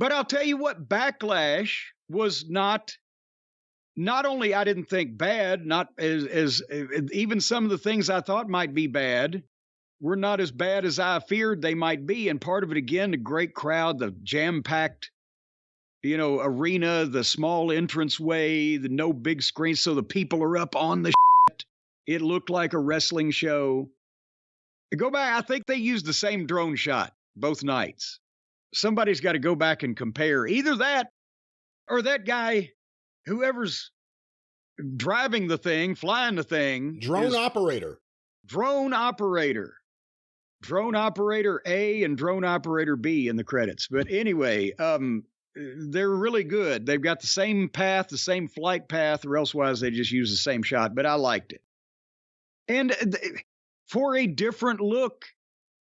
But I'll tell you what, Backlash was not only I didn't think bad, not as even some of the things I thought might be bad were not as bad as I feared they might be. And part of it, again, the great crowd, the jam-packed, arena, the small entranceway, the no big screen, so the people are up on the shit. It looked like a wrestling show. Go back, I think they used the same drone shot both nights. Somebody's got to go back and compare either that or that guy, whoever's driving the thing, flying the thing. Drone operator A and drone operator B in the credits. But anyway, they're really good. They've got the same path, the same flight path, or elsewise they just use the same shot, but I liked it. And for a different look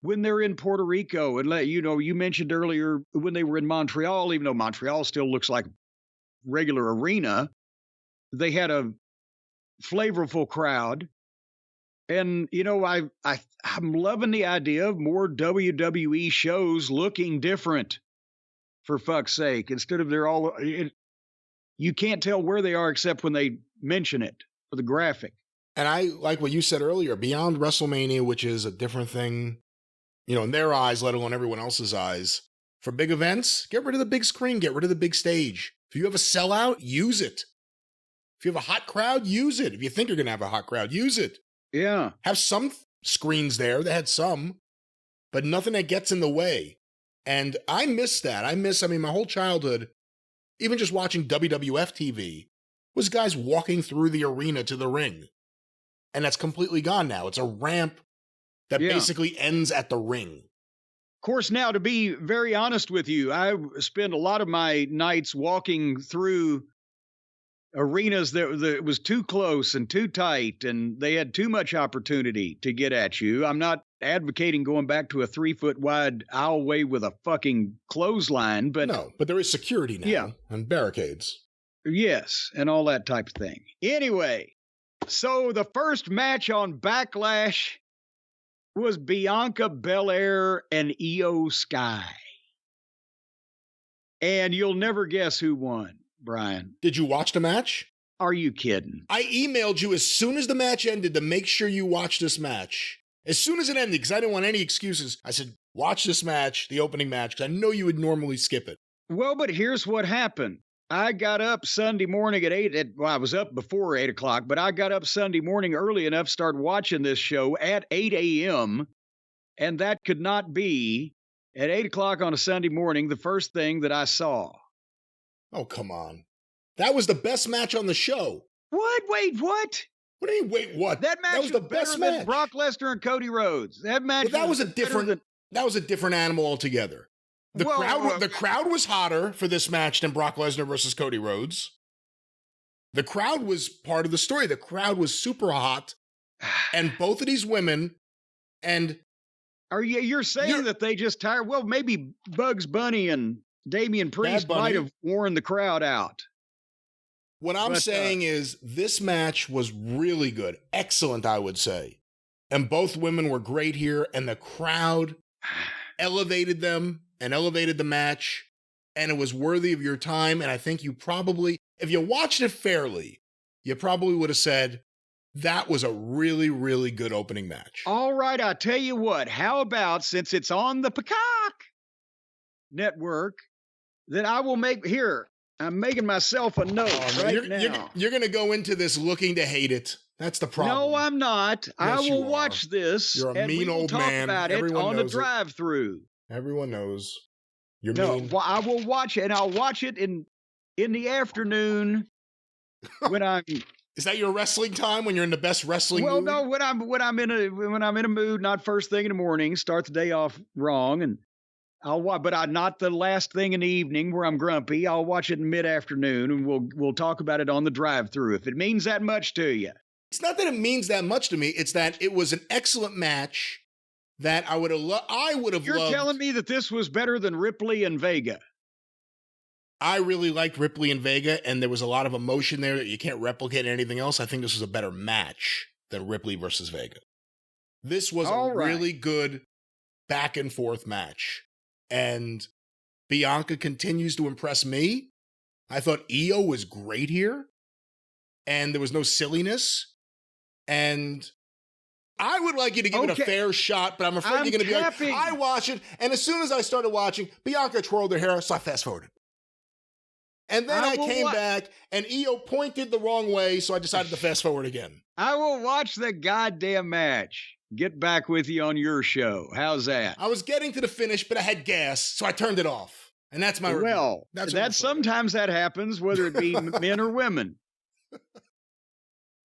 when they're in Puerto Rico, and you mentioned earlier when they were in Montreal, even though Montreal still looks like regular arena, they had a flavorful crowd. And, I'm loving the idea of more WWE shows looking different, for fuck's sake. Instead of you can't tell where they are except when they mention it for the graphic. And I like what you said earlier, beyond WrestleMania, which is a different thing, in their eyes, let alone everyone else's eyes. For big events, get rid of the big screen, get rid of the big stage. If you have a sellout, use it. If you have a hot crowd, use it. If you think you're going to have a hot crowd, use it. Yeah. Have some screens there. They had some, but nothing that gets in the way. And I miss that. My whole childhood, even just watching WWF TV, was guys walking through the arena to the ring. And that's completely gone now. It's a ramp that basically ends at the ring. Of course, now, to be very honest with you, I spend a lot of my nights walking through arenas that was too close and too tight, and they had too much opportunity to get at you. I'm not advocating going back to a 3-foot wide aisleway with a fucking clothesline, but no, but there is security now and barricades. Yes, and all that type of thing. Anyway, so the first match on Backlash was Bianca Belair and Io Sky. And you'll never guess who won, Brian. Did you watch the match? Are you kidding? I emailed you as soon as the match ended to make sure you watch this match. As soon as it ended, because I didn't want any excuses, I said, watch this match, the opening match, because I know you would normally skip it. Well, but here's what happened. I got up Sunday morning at 8. I was up before 8 o'clock, but I got up Sunday morning early enough to start watching this show at 8 a.m., and that could not be, at 8 o'clock on a Sunday morning, the first thing that I saw. Oh, come on. That was the best match on the show. What? Wait, what? What do you mean, wait, what? That match was the best match. Brock Lesnar and Cody Rhodes. That match that was a different animal altogether. The crowd was hotter for this match than Brock Lesnar versus Cody Rhodes. The crowd was part of the story. The crowd was super hot. And both of these women, and you're saying that they just tired? Well, maybe Bugs Bunny and Damian Priest might have worn the crowd out. What I'm saying is this match was really good. Excellent, I would say. And both women were great here, and the crowd elevated them and elevated the match, and it was worthy of your time. And I think you probably, if you watched it fairly, you probably would have said, that was a really, really good opening match. All right, I'll tell you what. How about, since it's on the Peacock Network, that I will make, here, I'm making myself a note now. You're going to go into this looking to hate it. That's the problem. No, I'm not. Yes, I will watch this. You're a mean old man. About it on the drive-thru. Everyone knows. You're mean. Well, I will watch it, and I'll watch it in the afternoon when I'm. Is that your wrestling time when you're in the best wrestling mood? Well, no, when I'm in a mood, not first thing in the morning, start the day off wrong, and I'll watch, but not the last thing in the evening where I'm grumpy. I'll watch it in mid-afternoon, and we'll talk about it on the drive-thru if it means that much to you. It's not that it means that much to me. It's that it was an excellent match that I would have loved. You're telling me that this was better than Ripley and Vega? I really liked Ripley and Vega, and there was a lot of emotion there that you can't replicate in anything else. I think this was a better match than Ripley versus Vega. This was a really good back and forth match. And Bianca continues to impress me. I thought Io was great here, and there was no silliness. And I would like you to give it a fair shot, but I'm afraid you're going to be like, I watch it, and as soon as I started watching, Bianca twirled her hair, so I fast-forwarded. And then I came back, and Io pointed the wrong way, so I decided to fast-forward again. I will watch the goddamn match. Get back with you on your show. How's that? I was getting to the finish, but I had gas, so I turned it off. And that's my review. Well, that's sometimes that happens, whether it be men or women.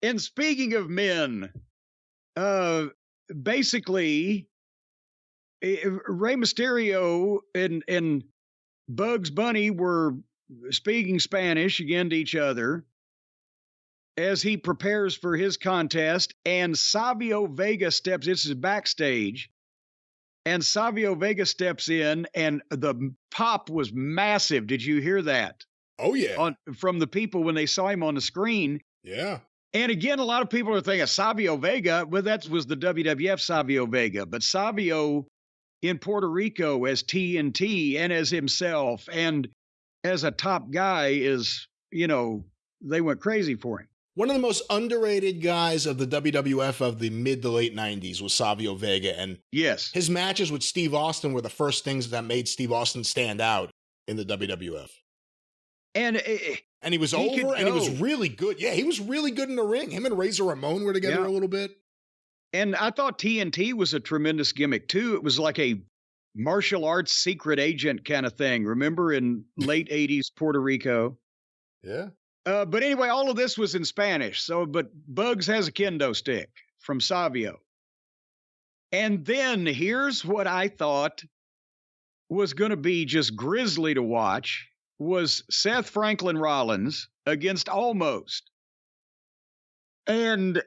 And speaking of men, basically, Rey Mysterio and Bugs Bunny were speaking Spanish again to each other as he prepares for his contest, and Savio Vega steps. This is backstage, and Savio Vega steps in, and the pop was massive. Did you hear that? Oh, yeah. From the people when they saw him on the screen. Yeah. And again, a lot of people are thinking Savio Vega, well, that was the WWF Savio Vega, but Savio in Puerto Rico as TNT and as himself and as a top guy is, they went crazy for him. One of the most underrated guys of the WWF of the mid to late 90s was Savio Vega. And yes, his matches with Steve Austin were the first things that made Steve Austin stand out in the WWF. And he was over, and he was really good. Yeah, he was really good in the ring. Him and Razor Ramon were together a little bit. And I thought TNT was a tremendous gimmick, too. It was like a martial arts secret agent kind of thing. Remember in late 80s Puerto Rico? Yeah. But anyway, all of this was in Spanish. But Bugs has a kendo stick from Savio. And then here's what I thought was going to be just grisly to watch was Seth Franklin Rollins against Almost. And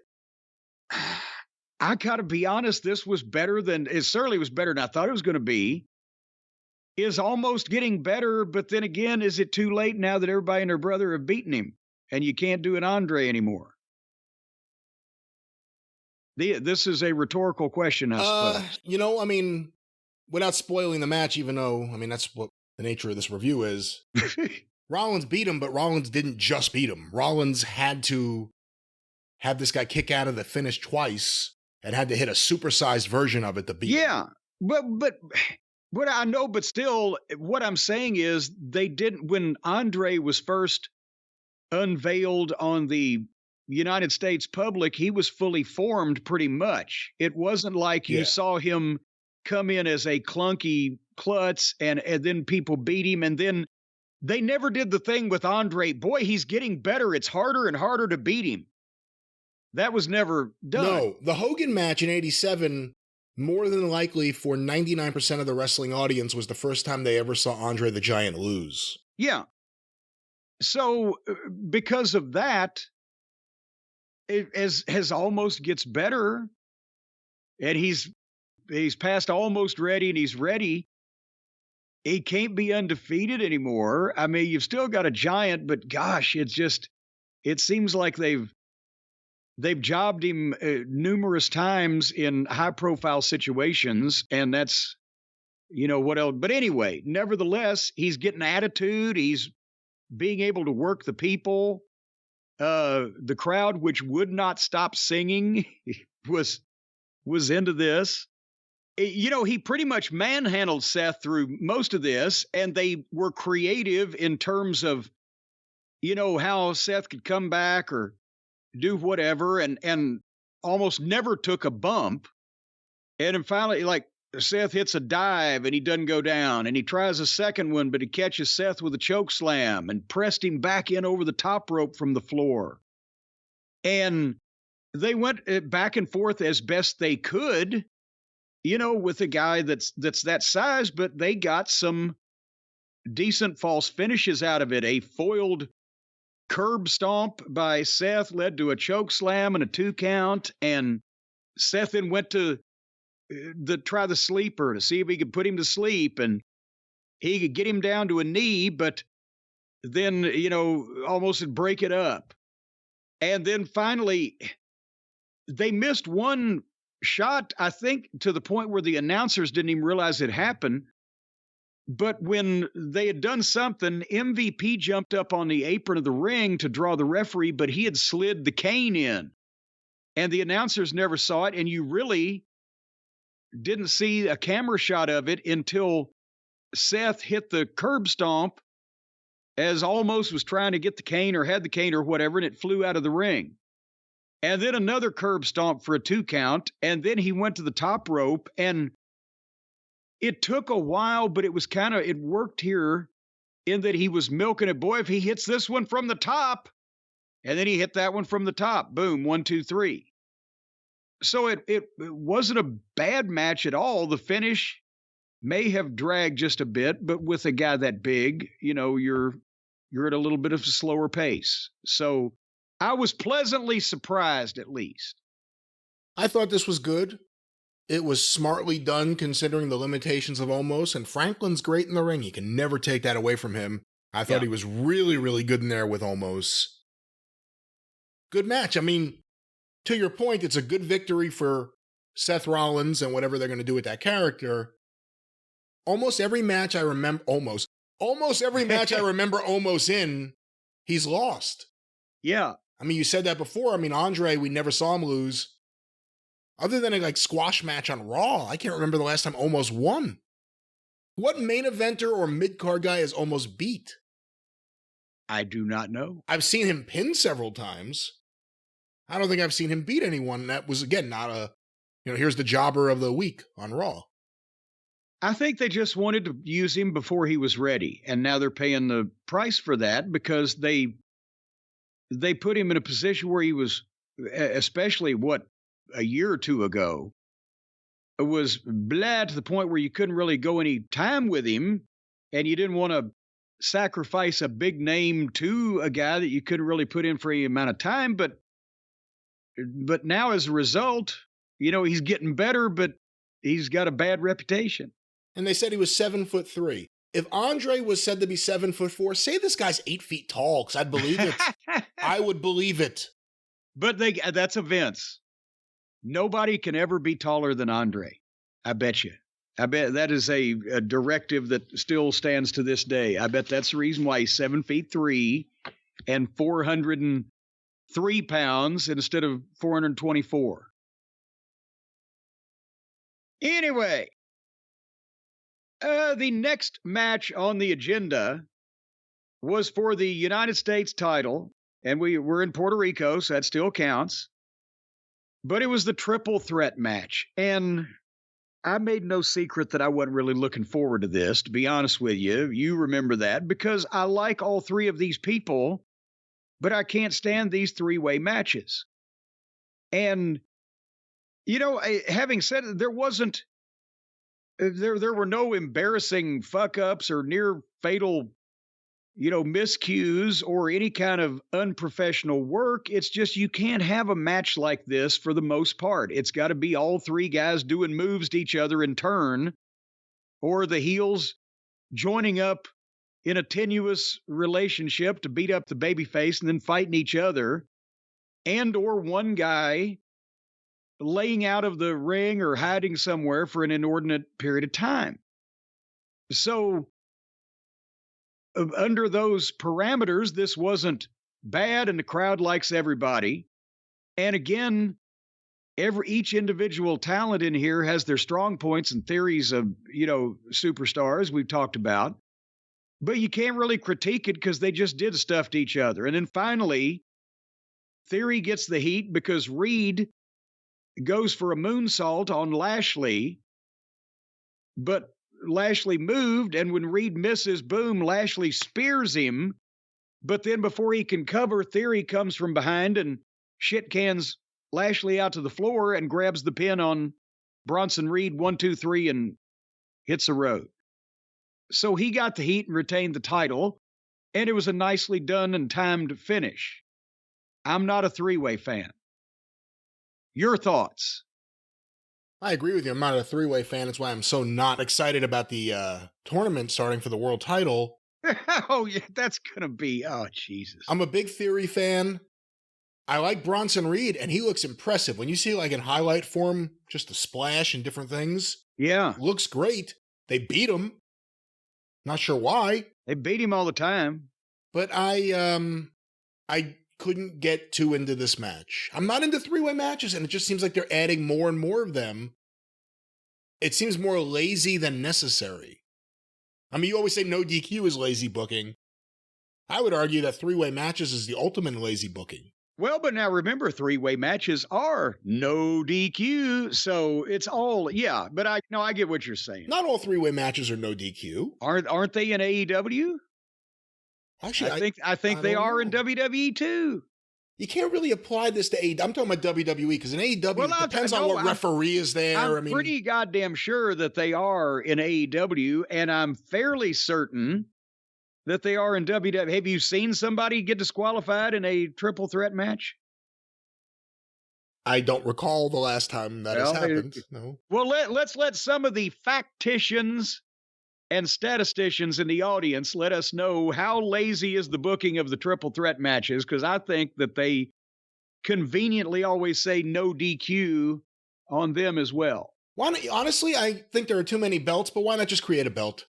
I got to be honest, it certainly was better than I thought it was going to be. Is Almost getting better, but then again, is it too late now that everybody and their brother have beaten him and you can't do an Andre anymore? This is a rhetorical question, I suppose. Without spoiling the match, even though, that's what the nature of this review is. Rollins beat him, but Rollins didn't just beat him. Rollins had to have this guy kick out of the finish twice and had to hit a supersized version of it to beat him. Yeah, but what I know, but still, what I'm saying is they didn't, when Andre was first unveiled on the United States public, he was fully formed pretty much. It wasn't like you saw him come in as a clunky klutz and then people beat him. And then they never did the thing with Andre. Boy, he's getting better. It's harder and harder to beat him. That was never done. No, the Hogan match in 87, more than likely for 99% of the wrestling audience, was the first time they ever saw Andre the Giant lose. Yeah. So because of that, as Almost gets better, and he's past Almost ready, and he's ready, he can't be undefeated anymore. You've still got a giant, but gosh, it seems like they've jobbed him numerous times in high-profile situations, and that's, what else. But anyway, nevertheless, he's getting attitude. He's being able to work the people. The crowd, which would not stop singing, was into this. He pretty much manhandled Seth through most of this, and they were creative in terms of, how Seth could come back or do whatever, and almost never took a bump. And then finally, like, Seth hits a dive and he doesn't go down, and he tries a second one, but he catches Seth with a choke slam and pressed him back in over the top rope from the floor. And they went back and forth as best they could, with a guy that's that size, but they got some decent false finishes out of it. A foiled curb stomp by Seth led to a choke slam and a 2 count, and Seth then went to try the sleeper to see if he could put him to sleep, and he could get him down to a knee, but then, almost would break it up. And then finally, they missed one shot, I think, to the point where the announcers didn't even realize it happened. But when they had done something, MVP jumped up on the apron of the ring to draw the referee, but he had slid the cane in. And the announcers never saw it, and you really didn't see a camera shot of it until Seth hit the curb stomp as Almost was trying to get the cane or had the cane or whatever, and it flew out of the ring. And then another curb stomp for a 2 count, and then he went to the top rope, and it took a while, but it worked here in that he was milking it. Boy, if he hits this one from the top, and then he hit that one from the top, boom, 1, 2, 3. So it wasn't a bad match at all. The finish may have dragged just a bit, but with a guy that big, you're at a little bit of a slower pace. So I was pleasantly surprised, at least. I thought this was good. It was smartly done considering the limitations of Omos, and Franklin's great in the ring. You can never take that away from him. I thought he was really, really good in there with Omos. Good match. I mean, to your point, it's a good victory for Seth Rollins and whatever they're going to do with that character. Almost every match I remember Omos in, he's lost. Yeah. I mean, you said that before. I mean, Andre, we never saw him lose. Other than a squash match on Raw, I can't remember the last time Omos won. What main eventer or mid-card guy has Omos beat? I do not know. I've seen him pin several times. I don't think I've seen him beat anyone. That was, again, not here's the jobber of the week on Raw. I think they just wanted to use him before he was ready. And now they're paying the price for that because they put him in a position where he was, especially a year or two ago, was blah to the point where you couldn't really go any time with him, and you didn't want to sacrifice a big name to a guy that you couldn't really put in for any amount of time. But now as a result, he's getting better, but he's got a bad reputation. And they said he was 7'3". If Andre was said to be 7'4", say this guy's 8 feet tall, because I'd believe it. I would believe it. But that's a Vince. Nobody can ever be taller than Andre. I bet you. I bet that is a directive that still stands to this day. I bet that's the reason why he's 7'3" and 403 pounds instead of 424. Anyway, the next match on the agenda was for the United States title, and we're in Puerto Rico, so that still counts. But it was the triple threat match, and I made no secret that I wasn't really looking forward to this, to be honest with you. You remember that, because I like all three of these people, but I can't stand these three-way matches. And, having said it, there were no embarrassing fuck-ups or near-fatal miscues or any kind of unprofessional work. It's just you can't have a match like this for the most part. It's got to be all three guys doing moves to each other in turn, or the heels joining up in a tenuous relationship to beat up the babyface and then fighting each other, and or one guy laying out of the ring or hiding somewhere for an inordinate period of time. So under those parameters, this wasn't bad, and the crowd likes everybody. And again, each individual talent in here has their strong points and theories of, superstars we've talked about. But you can't really critique it because they just did stuff to each other. And then finally, Theory gets the heat because Reed goes for a moonsault on Lashley, but Lashley moved, and when Reed misses, boom, Lashley spears him. But then before he can cover, Theory comes from behind and shit cans Lashley out to the floor and grabs the pin on Bronson Reed, 1, 2, 3, and hits the road. So he got the heat and retained the title, and it was a nicely done and timed finish. I'm not a three-way fan. Your thoughts? I agree with you. I'm not a three-way fan. That's why I'm so not excited about the tournament starting for the world title. Oh, yeah, that's going to be, oh, Jesus. I'm a big Theory fan. I like Bronson Reed, and he looks impressive. When you see, in highlight form, just a splash and different things. Yeah. Looks great. They beat him. Not sure why. They beat him all the time. But I couldn't get too into this match. I'm not into three-way matches, and it just seems like they're adding more and more of them. It seems more lazy than necessary. I mean, you always say no DQ is lazy booking. I would argue that three-way matches is the ultimate lazy booking. Well, but now remember, three-way matches are no DQ, so it's all, yeah, but I get what you're saying. Not all three-way matches are no DQ. Aren't they in AEW? Actually, I think they are in WWE too. You can't really apply this to AEW. I'm talking about WWE because in AEW, it depends on what referee is there. I'm pretty goddamn sure that they are in AEW, and I'm fairly certain that they are in WWE. Have you seen somebody get disqualified in a triple threat match? I don't recall the last time that has happened. No. Well, let's let some of the facticians and statisticians in the audience let us know how lazy is the booking of the triple threat matches, because I think that they conveniently always say no DQ on them as well. Honestly, I think there are too many belts, but why not just create a belt?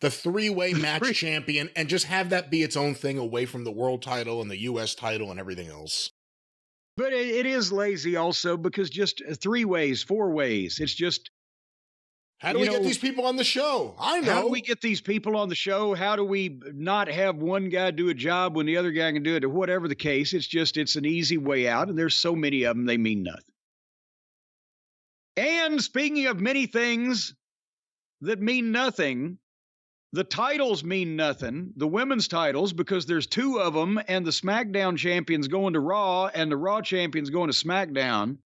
The three-way match champion, and just have that be its own thing away from the world title and the U.S. title and everything else. But it is lazy also because just 3 ways, 4 ways. It's just... How do we get these people on the show? I know. How do we get these people on the show? How do we not have one guy do a job when the other guy can do it? Or whatever the case, it's an easy way out, and there's so many of them, they mean nothing. And speaking of many things that mean nothing, the titles mean nothing, the women's titles, because there's 2 of them, and the SmackDown champion's going to Raw, and the Raw champion's going to SmackDown.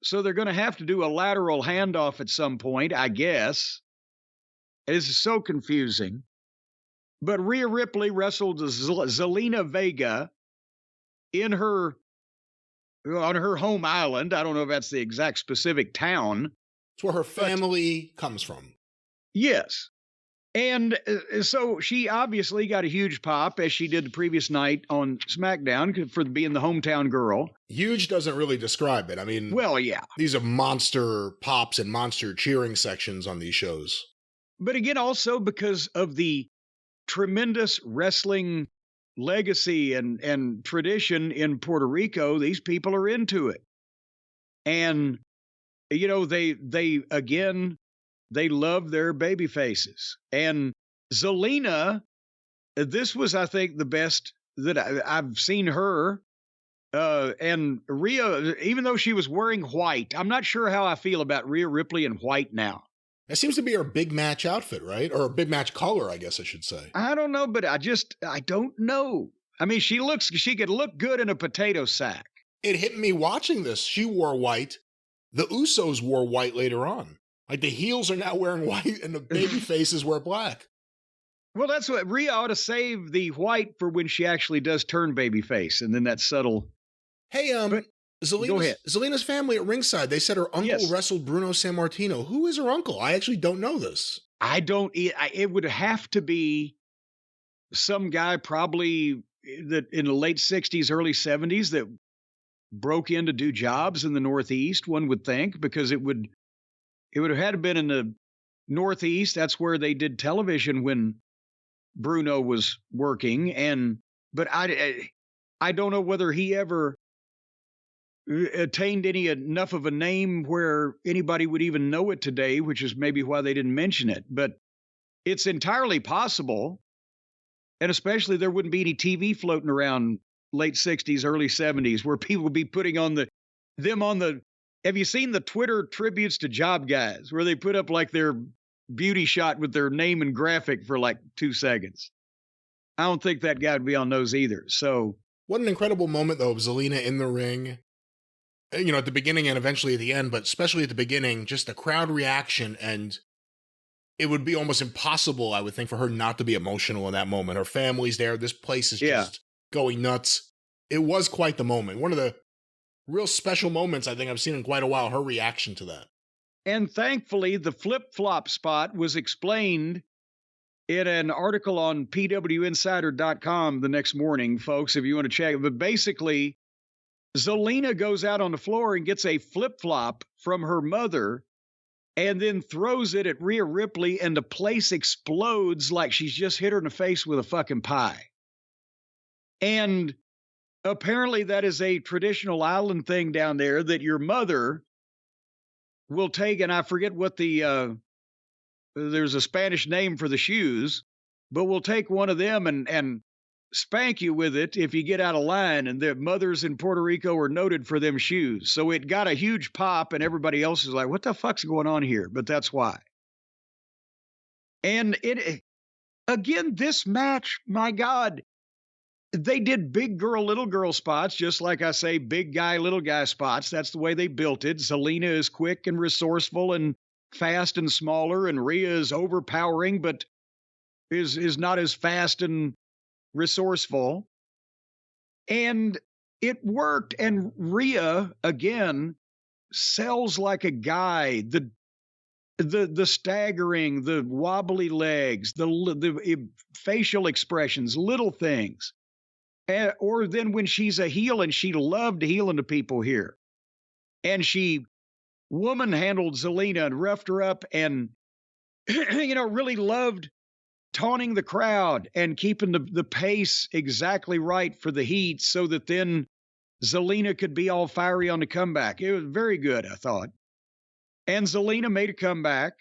So they're going to have to do a lateral handoff at some point, I guess. This is so confusing. But Rhea Ripley wrestled Zelina Vega on her home island. I don't know if that's the exact specific town. It's where her family comes from. Yes. And so she obviously got a huge pop, as she did the previous night on SmackDown, for being the hometown girl. Huge doesn't really describe it. I mean, well, yeah. These are monster pops and monster cheering sections on these shows. But again, also because of the tremendous wrestling legacy and tradition in Puerto Rico, these people are into it. And, they love their baby faces. And Zelina, this was, I think, the best that I've seen her. And Rhea, even though she was wearing white, I'm not sure how I feel about Rhea Ripley in white now. That seems to be her big match outfit, right? Or a big match color, I guess I should say. I don't know, but I don't know. I mean, she could look good in a potato sack. It hit me watching this. She wore white. The Usos wore white later on. Like, the heels are now wearing white and the baby faces wear black. Well, that's what Rhea ought to save the white for when she actually does turn baby face, and then that subtle. Hey, Zelina's family at ringside, they said her uncle wrestled Bruno Sammartino. Who is her uncle? I actually don't know this. It would have to be some guy probably that in the late 60s, early 70s that broke in to do jobs in the Northeast, one would think, because it would have had to been in the Northeast. That's where they did television when Bruno was working. But I don't know whether he ever attained enough of a name where anybody would even know it today, which is maybe why they didn't mention it. But it's entirely possible. And especially there wouldn't be any TV floating around late 60s, early 70s, where people would be putting them on the. Have you seen the Twitter tributes to job guys where they put up like their beauty shot with their name and graphic for like 2 seconds? I don't think that guy would be on those either. So what an incredible moment, though, of Zelina in the ring, at the beginning and eventually at the end, but especially at the beginning, just the crowd reaction. And it would be almost impossible, I would think, for her not to be emotional in that moment. Her family's there. This place is just going nuts. It was quite the moment. One of the real special moments I think I've seen in quite a while, her reaction to that. And thankfully, the flip-flop spot was explained in an article on pwinsider.com the next morning, folks, if you want to check it. But basically, Zelina goes out on the floor and gets a flip-flop from her mother and then throws it at Rhea Ripley, and the place explodes like she's just hit her in the face with a fucking pie. And apparently that is a traditional island thing down there that your mother will take, and I forget what there's a Spanish name for the shoes, but we'll take one of them and spank you with it if you get out of line. And the mothers in Puerto Rico are noted for them shoes. So it got a huge pop, and everybody else is like, what the fuck's going on here? But that's why. And again, this match, my God, they did big girl, little girl spots, just like I say, big guy, little guy spots. That's the way they built it. Zelina is quick and resourceful and fast and smaller, and Rhea is overpowering, but is not as fast and resourceful. And it worked. And Rhea, again, sells like a guy. The staggering, the wobbly legs, the facial expressions, little things. Or then when she's a heel, and she loved healing to people here. And she woman handled Zelina and roughed her up, and, really loved taunting the crowd and keeping the pace exactly right for the heat, so that then Zelina could be all fiery on the comeback. It was very good, I thought. And Zelina made a comeback,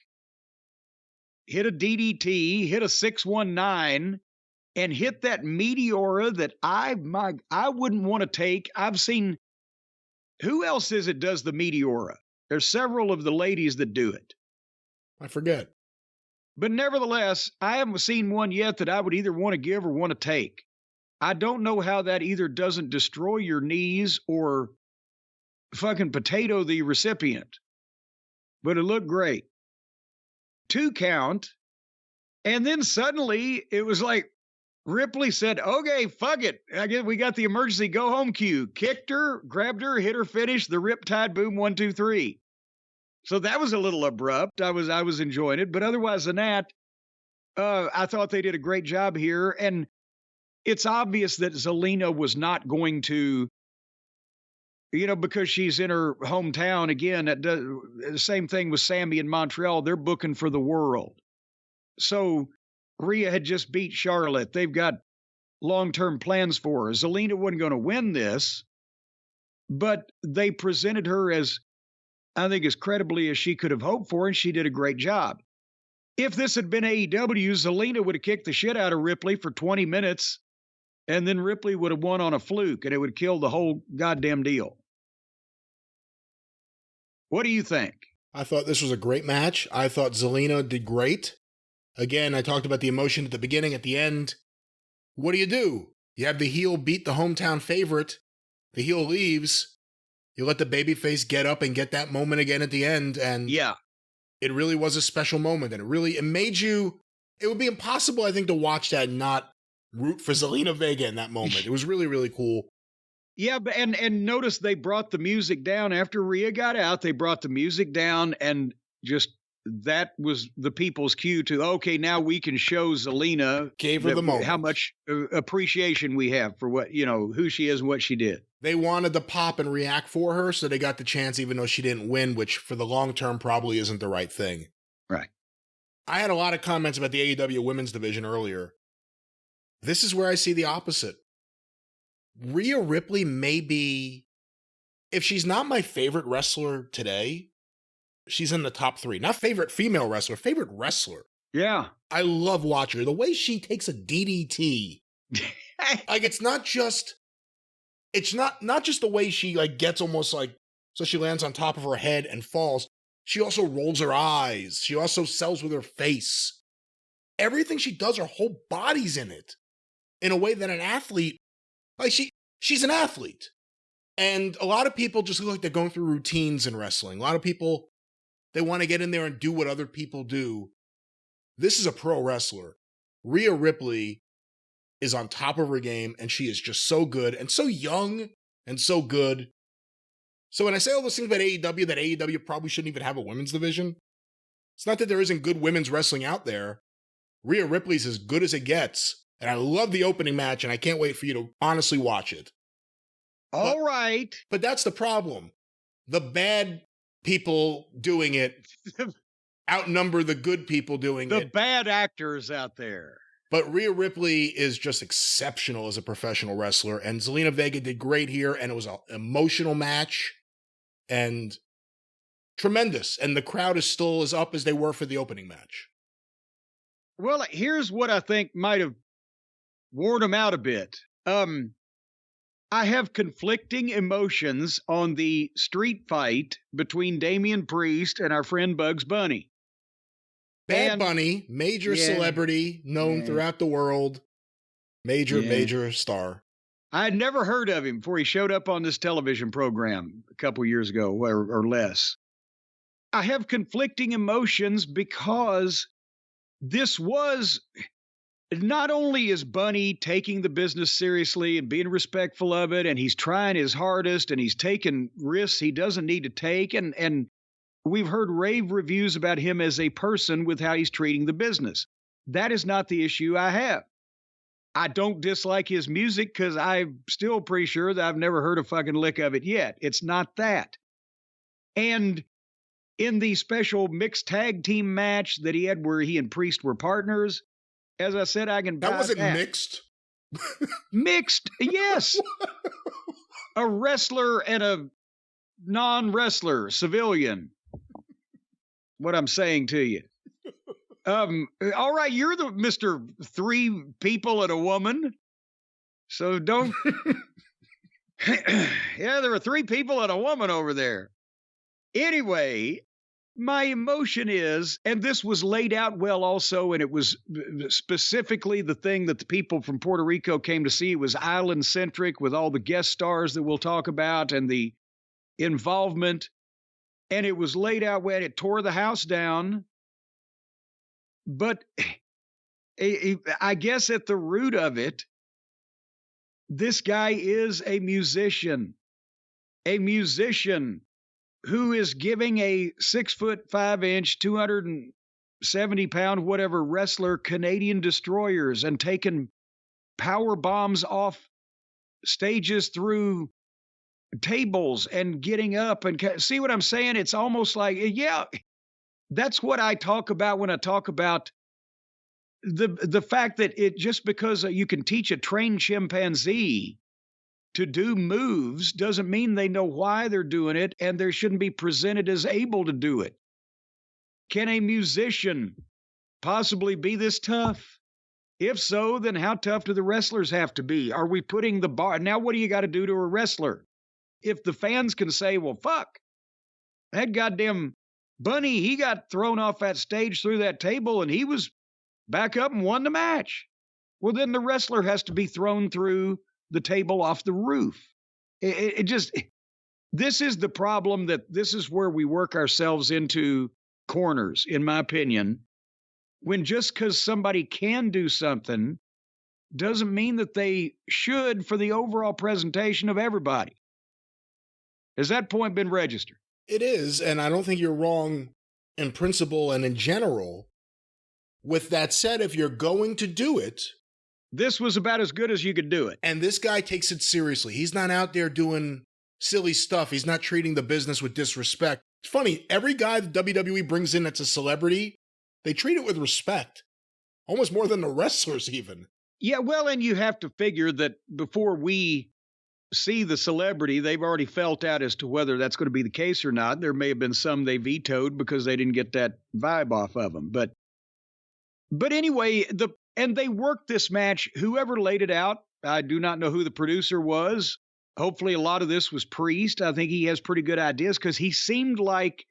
hit a DDT, hit a 619, and hit that Meteora that I wouldn't want to take. I've seen, who else is it does the Meteora? There's several of the ladies that do it. I forget. But nevertheless, I haven't seen one yet that I would either want to give or want to take. I don't know how that either doesn't destroy your knees or fucking potato the recipient. But it looked great. 2 count. And then suddenly it was like Ripley said, okay, fuck it. I guess we got the emergency go home cue. Kicked her, grabbed her, hit her finish, the Riptide Boom 1, 2, 3. So that was a little abrupt. I was enjoying it. But otherwise than that, I thought they did a great job here. And it's obvious that Zelina was not going to, because she's in her hometown. Again, the same thing with Sammy in Montreal. They're booking for the world. So Rhea had just beat Charlotte. They've got long-term plans for her. Zelina wasn't going to win this, but they presented her as, I think, as credibly as she could have hoped for, and she did a great job. If this had been AEW, Zelina would have kicked the shit out of Ripley for 20 minutes, and then Ripley would have won on a fluke, and it would kill the whole goddamn deal. What do you think? I thought this was a great match. I thought Zelina did great. Again, I talked about the emotion at the beginning, at the end. What do? You have the heel beat the hometown favorite. The heel leaves. You let the babyface get up and get that moment again at the end. And yeah, it really was a special moment. And it made you, it would be impossible, I think, to watch that and not root for Zelina Vega in that moment. It was really, really cool. Yeah, but and notice they brought the music down after Rhea got out. They brought the music down, and just that was the people's cue to, okay, now we can show Zelina, gave her the moment, how much appreciation we have for what, who she is and what she did. They wanted to pop and react for her, so they got the chance even though she didn't win, which for the long term probably isn't the right thing. Right. I had a lot of comments about the AEW women's division earlier. This is where I see the opposite. Rhea Ripley may be, if she's not my favorite wrestler today, she's in the top 3. Not favorite female wrestler, favorite wrestler. Yeah. I love watching her. The way she takes a DDT. Like, it's not just the way she gets almost so she lands on top of her head and falls. She also rolls her eyes. She also sells with her face. Everything she does, her whole body's in it. In a way that an athlete, she's an athlete. And a lot of people just look like they're going through routines in wrestling. A lot of people, they want to get in there and do what other people do. This is a pro wrestler. Rhea Ripley is on top of her game, and she is just so good and so young and so good. So when I say all those things about AEW, that AEW probably shouldn't even have a women's division, it's not that there isn't good women's wrestling out there. Rhea Ripley's as good as it gets. And I love the opening match, and I can't wait for you to honestly watch it. All right. But that's the problem. The bad people doing it outnumber the good people doing the it. bad actors out there. But Rhea Ripley is just exceptional as a professional wrestler, and Zelina Vega did great here, and it was an emotional match, and tremendous. And the crowd is still as up as they were for the opening match. Well, here's what I think might have worn them out a bit. I have conflicting emotions on the street fight between Damian Priest and our friend Bugs Bunny. Bad Bunny, major celebrity, known throughout the world. Major star. I had never heard of him before he showed up on this television program a couple years ago or less. I have conflicting emotions because this was... Not only is Bunny taking the business seriously and being respectful of it, and he's trying his hardest, and he's taking risks he doesn't need to take, and we've heard rave reviews about him as a person with how he's treating the business. That is not the issue I have. I don't dislike his music because I'm still pretty sure that I've never heard a fucking lick of it yet. It's not that. And in the special mixed tag team match that he had where he and Priest were partners, as I said, I can buy that. Wasn't mixed? Mixed, yes. A wrestler and a non-wrestler, civilian. What I'm saying to you. All right, you're the Mr. 3 people and a woman. So don't... Yeah, there were 3 people and a woman over there. Anyway... My emotion is, and this was laid out well also, and it was specifically the thing that the people from Puerto Rico came to see. It was island-centric with all the guest stars that we'll talk about and the involvement. And it was laid out when it tore the house down. But I guess at the root of it, this guy is a musician. A musician who is giving a 6'5", 270-pound, whatever wrestler Canadian destroyers and taking power bombs off stages through tables and getting up and see what I'm saying? It's almost like, yeah, that's what I talk about when I talk about the fact that it just because you can teach a trained chimpanzee to do moves doesn't mean they know why they're doing it, and they shouldn't be presented as able to do it. Can a musician possibly be this tough? If so, then how tough do the wrestlers have to be? Are we putting the bar? Now, what do you got to do to a wrestler? If the fans can say, well, fuck, that goddamn Bunny, he got thrown off that stage through that table, and he was back up and won the match. Well, then the wrestler has to be thrown through the table off the roof. It just, this is the problem, that this is where we work ourselves into corners, in my opinion, when just because somebody can do something doesn't mean that they should for the overall presentation of everybody. Has that point been registered? It is, and I don't think you're wrong in principle and in general. With that said, if you're going to do it, this was about as good as you could do it. And this guy takes it seriously. He's not out there doing silly stuff. He's not treating the business with disrespect. It's funny, every guy the WWE brings in that's a celebrity, they treat it with respect. Almost more than the wrestlers even. Yeah, well, and you have to figure that before we see the celebrity, they've already felt out as to whether that's going to be the case or not. There may have been some they vetoed because they didn't get that vibe off of them. But anyway, and they worked this match. Whoever laid it out, I do not know who the producer was. Hopefully a lot of this was Priest. I think he has pretty good ideas because he seemed like,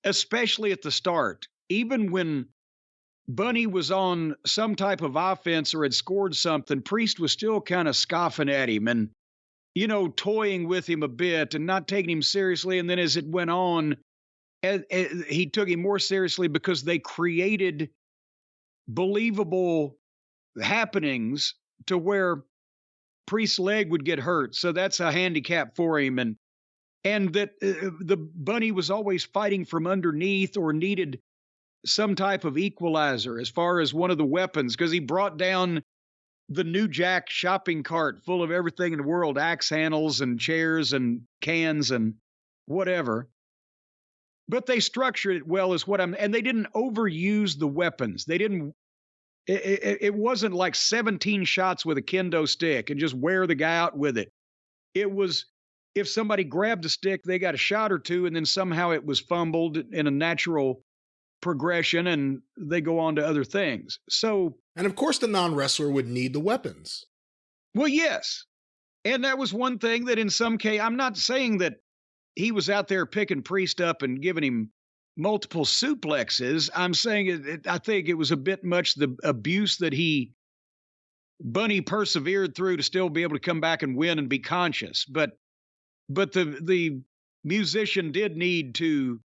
especially at the start, even when Bunny was on some type of offense or had scored something, Priest was still kind of scoffing at him and, you know, toying with him a bit and not taking him seriously. And then as it went on, he took him more seriously because they created believable happenings to where Priest's leg would get hurt. So that's a handicap for him. And that the Bunny was always fighting from underneath or needed some type of equalizer as far as one of the weapons, because he brought down the New Jack shopping cart full of everything in the world, axe handles and chairs and cans and whatever. but they structured it well is what and they didn't overuse the weapons. They didn't, it wasn't like 17 shots with a kendo stick and just wear the guy out with it. It was, if somebody grabbed a stick, they got a shot or two, and then somehow it was fumbled in a natural progression and they go on to other things. So, and of course the non-wrestler would need the weapons. Well, yes. And that was one thing that in some case, I'm not saying that he was out there picking Priest up and giving him multiple suplexes. I'm saying I think it was a bit much the abuse that Bunny persevered through to still be able to come back and win and be conscious. But the musician did need to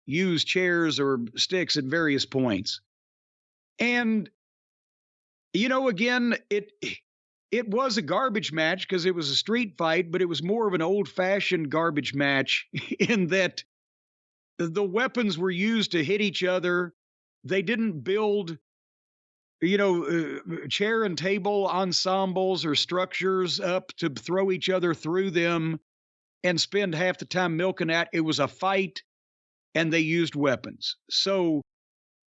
use chairs or sticks at various points. And, again, it was a garbage match because it was a street fight, but it was more of an old-fashioned garbage match in that the weapons were used to hit each other. They didn't build, chair and table ensembles or structures up to throw each other through them and spend half the time milking that. It was a fight, and they used weapons. So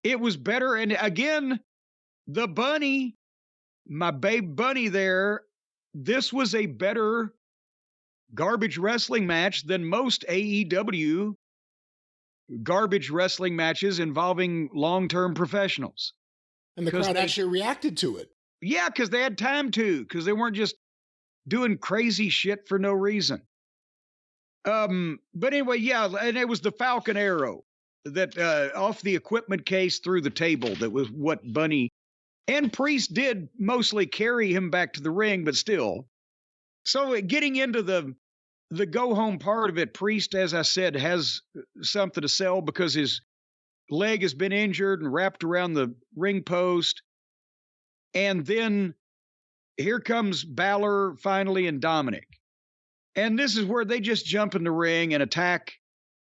it was better. And again, the Bunny, my babe Bunny there, this was a better garbage wrestling match than most AEW garbage wrestling matches involving long-term professionals. And the crowd actually reacted to it. Yeah, because they had time to, because they weren't just doing crazy shit for no reason. But anyway, yeah, and it was the Falcon Arrow that off the equipment case through the table. That was what Bunny and Priest did mostly carry him back to the ring, but still. So getting into the go home part of it, Priest, as I said, has something to sell because his leg has been injured and wrapped around the ring post. And then here comes Balor finally and Dominic. And this is where they just jump in the ring and attack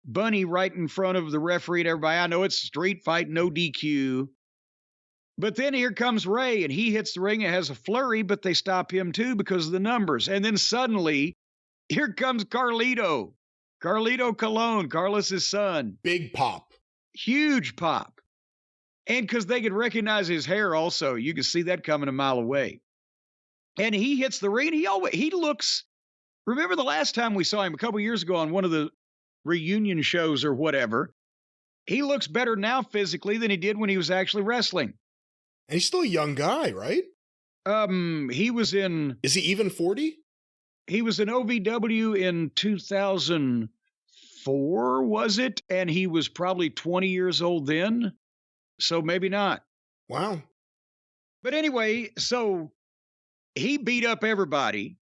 Bunny right in front of the referee and everybody. I know it's a street fight, no DQ. But then here comes Ray, and he hits the ring and has a flurry, but they stop him too because of the numbers. And then suddenly, here comes Carlito Colon, Carlos's son. Big pop. Huge pop. And because they could recognize his hair also. You can see that coming a mile away. And he hits the ring, and he looks... Remember the last time we saw him a couple years ago on one of the reunion shows or whatever? He looks better now physically than he did when he was actually wrestling. And he's still a young guy, right? He was in... Is he even 40? He was in OVW in 2004, was it? And he was probably 20 years old then. So maybe not. Wow. But anyway, so he beat up everybody.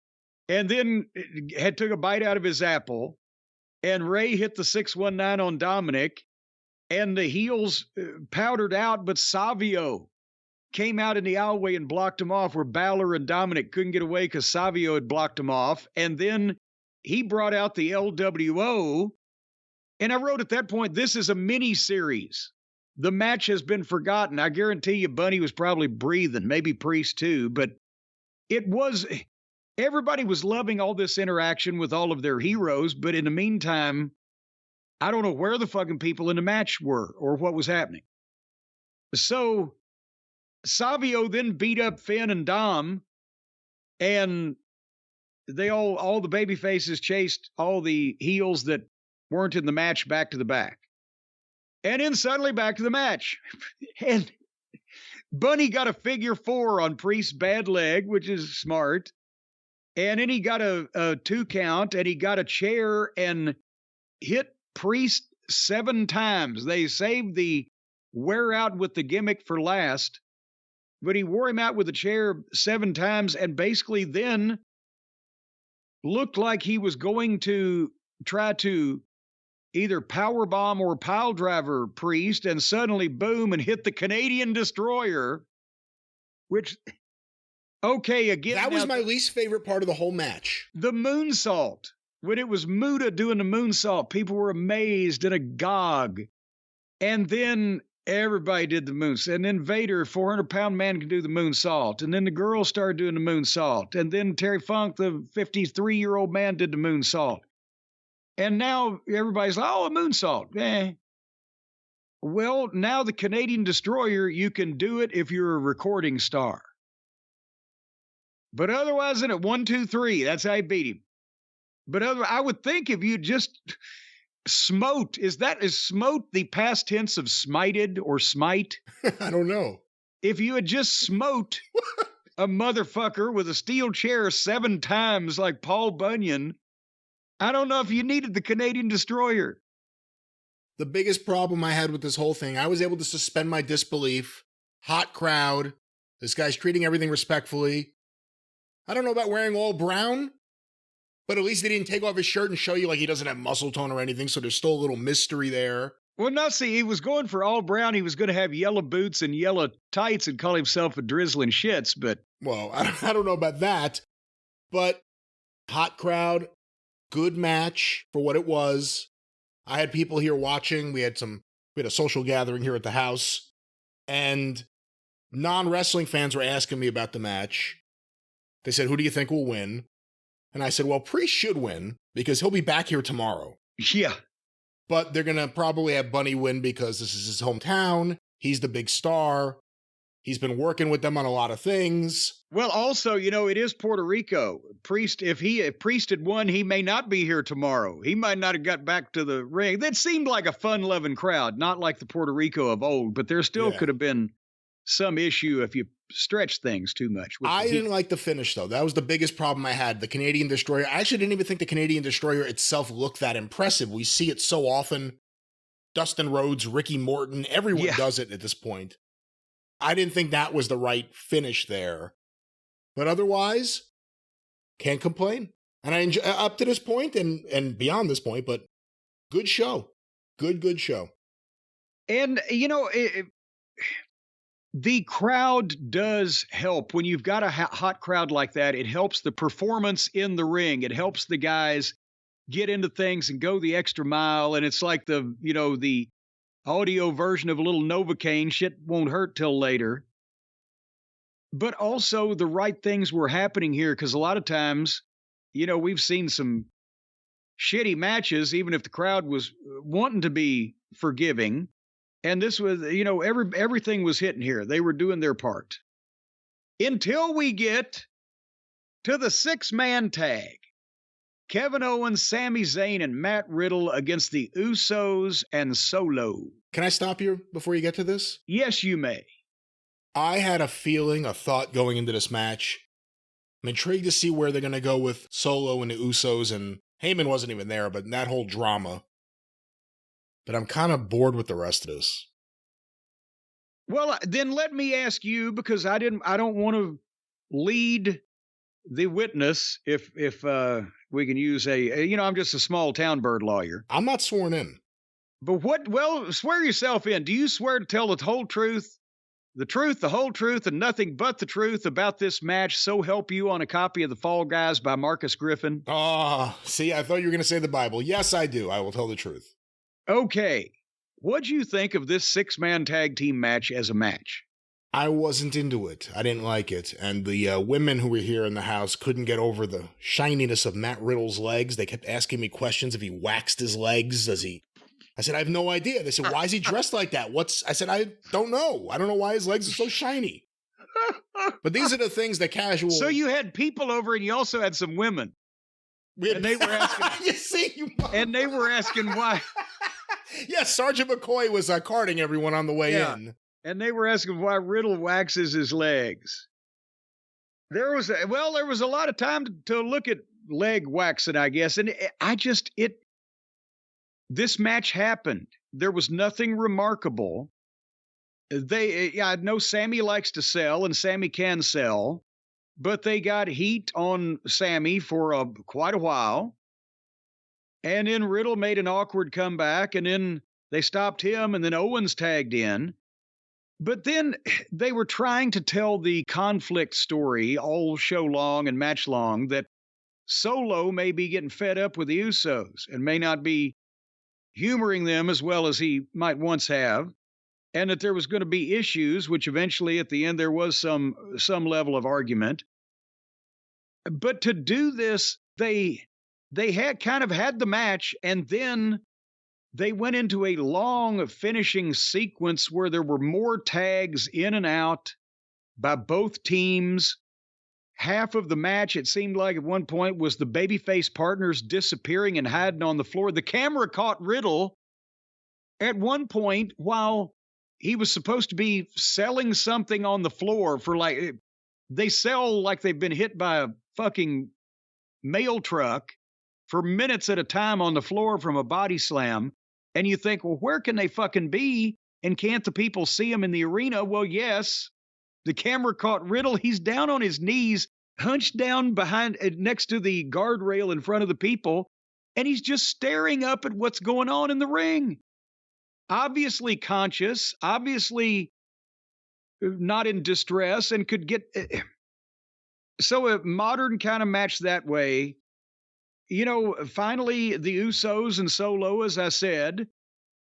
And then took a bite out of his apple, and Ray hit the 619 on Dominic, and the heels powdered out, but Savio came out in the alleyway and blocked him off where Balor and Dominic couldn't get away because Savio had blocked him off. And then he brought out the LWO, and I wrote at that point, this is a mini-series. The match has been forgotten. I guarantee you Bunny was probably breathing, maybe Priest too, but it was... Everybody was loving all this interaction with all of their heroes, but in the meantime, I don't know where the fucking people in the match were or what was happening. So Savio then beat up Finn and Dom, and they all the baby faces chased all the heels that weren't in the match back to the back. And then suddenly back to the match. And Bunny got a figure 4 on Priest's bad leg, which is smart. And then he got a 2 count, and he got a chair and hit Priest 7 times. They saved the wear out with the gimmick for last, but he wore him out with a chair 7 times and basically then looked like he was going to try to either powerbomb or pile driver Priest, and suddenly, boom, and hit the Canadian Destroyer, which... Okay, again. That was my least favorite part of the whole match. The moonsault. When it was Muta doing the moonsault, people were amazed and agog. And then everybody did the moonsault. And then Vader, 400-pound man, can do the moonsault. And then the girls started doing the moonsault. And then Terry Funk, the 53-year-old man, did the moonsault. And now everybody's like, oh, a moonsault. Well, now the Canadian Destroyer, you can do it if you're a recording star. But otherwise, in it 1, 2, 3, that's how you beat him. But I would think if you just smote, is smote the past tense of smited or smite? I don't know. If you had just smote a motherfucker with a steel chair 7 times like Paul Bunyan, I don't know if you needed the Canadian Destroyer. The biggest problem I had with this whole thing, I was able to suspend my disbelief. Hot crowd. This guy's treating everything respectfully. I don't know about wearing all brown, but at least he didn't take off his shirt and show you like he doesn't have muscle tone or anything, so there's still a little mystery there. Well, no, see, he was going for all brown. He was going to have yellow boots and yellow tights and call himself a drizzling shits, but... Well, I don't know about that, but hot crowd, good match for what it was. I had people here watching. We had a social gathering here at the house, and non-wrestling fans were asking me about the match. They said, who do you think will win? And I said, well, Priest should win because he'll be back here tomorrow. Yeah. But they're going to probably have Bunny win because this is his hometown. He's the big star. He's been working with them on a lot of things. Well, also, it is Puerto Rico. Priest, if Priest had won, he may not be here tomorrow. He might not have got back to the ring. That seemed like a fun-loving crowd, not like the Puerto Rico of old, but there still could have been some issue if you stretch things too much. I didn't like the finish, though. That was the biggest problem I had. The Canadian Destroyer. I actually didn't even think the Canadian Destroyer itself looked that impressive. We see it so often. Dustin Rhodes, Ricky Morton, everyone does it at this point. I didn't think that was the right finish there. But otherwise, can't complain. And I enjoy up to this point and beyond this point, but good show. Good show. And, the crowd does help. When you've got a hot crowd like that, it helps the performance in the ring. It helps the guys get into things and go the extra mile. And it's like the audio version of a little Novocaine. Shit won't hurt till later. But also the right things were happening here because a lot of times, we've seen some shitty matches, even if the crowd was wanting to be forgiving. And this was, everything was hitting here. They were doing their part. Until we get to the 6-man tag. Kevin Owens, Sami Zayn, and Matt Riddle against the Usos and Solo. Can I stop you before you get to this? Yes, you may. I had a thought going into this match. I'm intrigued to see where they're going to go with Solo and the Usos, and Heyman wasn't even there, but that whole drama. But I'm kind of bored with the rest of this. Well, then let me ask you, because I don't want to lead the witness if we can use I'm just a small town bird lawyer. I'm not sworn in. But swear yourself in. Do you swear to tell the whole truth, the whole truth, and nothing but the truth about this match, so help you, on a copy of The Fall Guys by Marcus Griffin? See, I thought you were going to say the Bible. Yes, I do. I will tell the truth. Okay. What'd you think of this 6-man tag team match as a match? I wasn't into it. I didn't like it. And the women who were here in the house couldn't get over the shininess of Matt Riddle's legs. They kept asking me questions if he waxed his legs. I said, I have no idea. They said, why is he dressed like that? I said, I don't know. I don't know why his legs are so shiny. But these are the things that casual... So you had people over and you also had some women. And they were asking... And they were asking why... Yes, Sergeant McCoy was carding everyone on the way in. And they were asking why Riddle waxes his legs. There was a lot of time to look at leg waxing, I guess. And this match happened. There was nothing remarkable. I know Sammy likes to sell, and Sammy can sell, but they got heat on Sammy for quite a while. And then Riddle made an awkward comeback, and then they stopped him, and then Owens tagged in. But then they were trying to tell the conflict story all show long and match long that Solo may be getting fed up with the Usos and may not be humoring them as well as he might once have, and that there was going to be issues, which eventually at the end there was some level of argument. But to do this, they had kind of had the match, and then they went into a long finishing sequence where there were more tags in and out by both teams. Half of the match, it seemed like at one point, was the babyface partners disappearing and hiding on the floor. The camera caught Riddle at one point while he was supposed to be selling something on the floor for they sell like they've been hit by a fucking mail truck for minutes at a time on the floor from a body slam. And you think, well, where can they fucking be? And can't the people see them in the arena? Well, yes. The camera caught Riddle. He's down on his knees, hunched down behind next to the guardrail in front of the people, and he's just staring up at what's going on in the ring. Obviously conscious, obviously not in distress, and could get... So a modern kind of match that way. You know, finally, the Usos and Solo, as I said,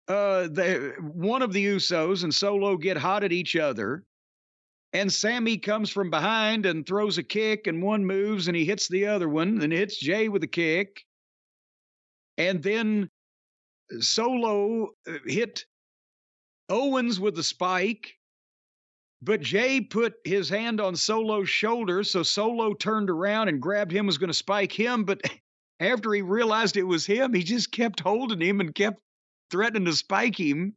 one of the Usos and Solo get hot at each other. And Sammy comes from behind and throws a kick, and one moves, and he hits the other one, and hits Jay with a kick. And then Solo hit Owens with a spike, but Jay put his hand on Solo's shoulder, so Solo turned around and grabbed him, was going to spike him, but after he realized it was him, he just kept holding him and kept threatening to spike him.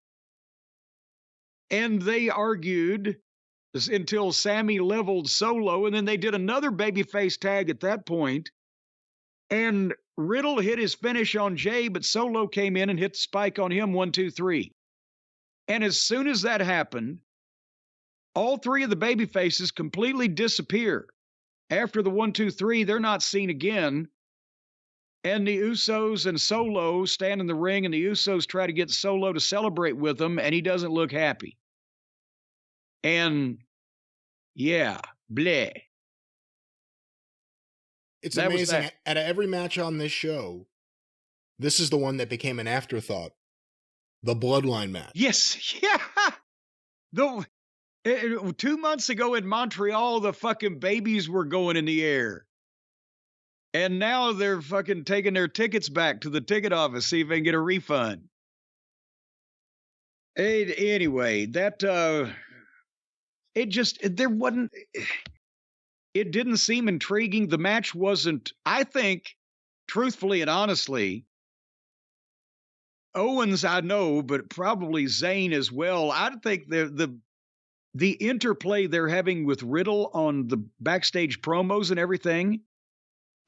And they argued until Sammy leveled Solo, and then they did another babyface tag at that point. And Riddle hit his finish on Jay, but Solo came in and hit the spike on him, 1, 2, 3. And as soon as that happened, all three of the babyfaces completely disappear. After the 1, 2, 3, they're not seen again. And the Usos and Solo stand in the ring, and the Usos try to get Solo to celebrate with them, and he doesn't look happy. And yeah, bleh. It's amazing. Out of every match on this show, this is the one that became an afterthought. The Bloodline match. Yes, yeah. 2 months ago in Montreal, the fucking babies were going in the air. And now they're fucking taking their tickets back to the ticket office, see if they can get a refund. Anyway, that... It didn't seem intriguing. The match wasn't, I think, truthfully and honestly, Owens, I know, but probably Zayn as well. I think the interplay they're having with Riddle on the backstage promos and everything,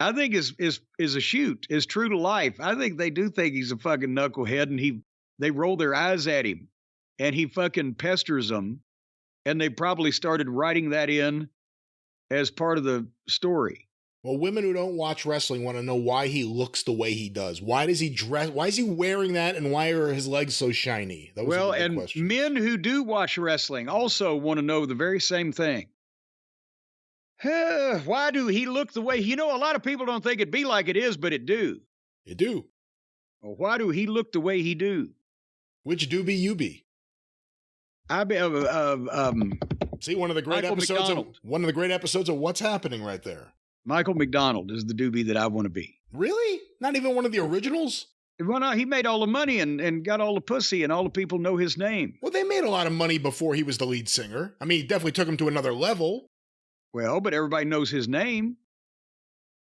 I think is a shoot, is true to life. I think they do think he's a fucking knucklehead, and they roll their eyes at him, and he fucking pesters them. And they probably started writing that in as part of the story. Well, women who don't watch wrestling want to know why he looks the way he does. Why does he dress? Why is he wearing that? And why are his legs so shiny? Well, and questions. Men who do watch wrestling also want to know the very same thing. Why do he look the way? You know, a lot of people don't think it be like it is, but it do. It do. Well, why do he look the way he do? Which do be you be? See, one of the great episodes of What's Happening right there. Michael McDonald is the doobie that I want to be. Really? Not even one of the originals? Well, no, he made all the money and got all the pussy, and all the people know his name. Well, they made a lot of money before he was the lead singer. I mean, he definitely took him to another level. Well, but everybody knows his name.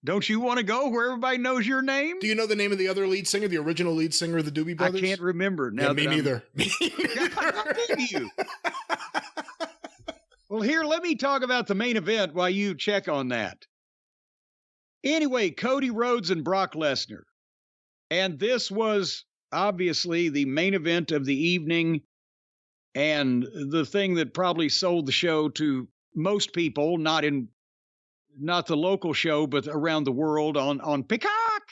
Don't you want to go where everybody knows your name? Do you know the name of the other lead singer, the original lead singer of the Doobie Brothers? I can't remember now. Yeah, me neither. You. Well, here, let me talk about the main event while you check on that. Anyway, Cody Rhodes and Brock Lesnar. And this was obviously the main event of the evening, and the thing that probably sold the show to most people, not the local show, but around the world on Peacock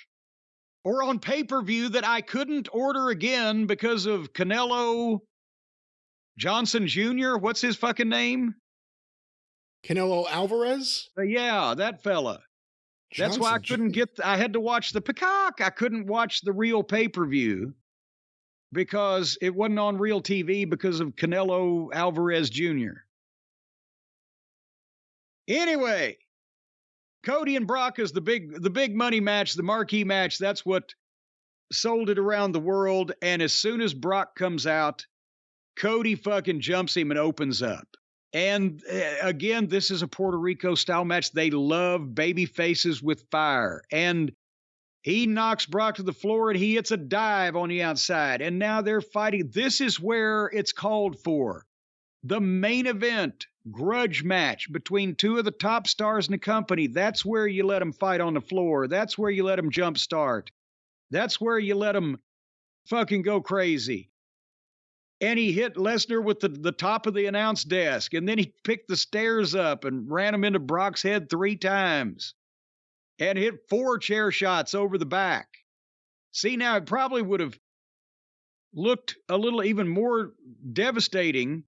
or on pay-per-view that I couldn't order again because of Canelo Johnson Jr. What's his fucking name? Canelo Alvarez? Yeah, that fella. That's why I couldn't I had to watch the Peacock. I couldn't watch the real pay-per-view because it wasn't on real TV because of Canelo Alvarez Jr. Anyway, Cody and Brock is the big money match, the marquee match. That's what sold it around the world. And as soon as Brock comes out, Cody fucking jumps him and opens up. And again, this is a Puerto Rico style match. They love baby faces with fire. And he knocks Brock to the floor and he hits a dive on the outside. And now they're fighting. This is where it's called for. The main event, grudge match between two of the top stars in the company. That's where you let them fight on the floor. That's where you let them jump start. That's where you let them fucking go crazy. And he hit Lesnar with the top of the announce desk. And then he picked the stairs up and ran him into Brock's head 3 times. And hit 4 chair shots over the back. See, now it probably would have looked a little even more devastating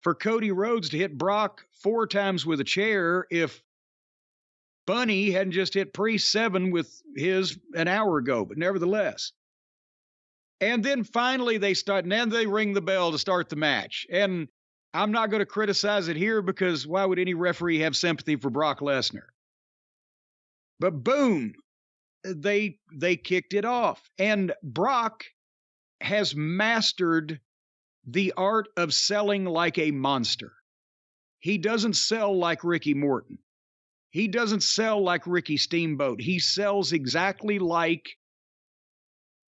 for Cody Rhodes to hit Brock 4 times with a chair if Bunny hadn't just hit Priest 7 with his an hour ago. But nevertheless. And then finally they start, and then they ring the bell to start the match. And I'm not going to criticize it here because why would any referee have sympathy for Brock Lesnar? But boom, they kicked it off. And Brock has mastered the art of selling like a monster. He doesn't sell like Ricky Morton. He doesn't sell like Ricky Steamboat. He sells exactly like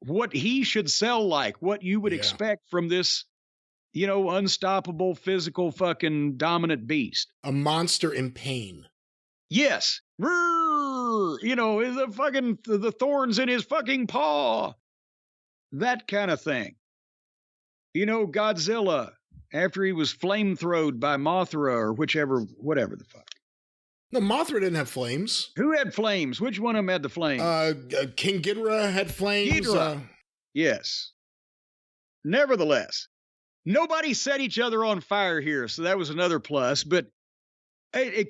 what he should sell like, what you would expect from this, unstoppable, physical, fucking dominant beast. A monster in pain. Yes. The thorns in his fucking paw. That kind of thing. Godzilla, after he was flamethrowed by Mothra or whatever the fuck. No, Mothra didn't have flames. Who had flames? Which one of them had the flames? King Ghidorah had flames. Ghidorah. Yes. Nevertheless, nobody set each other on fire here, so that was another plus. But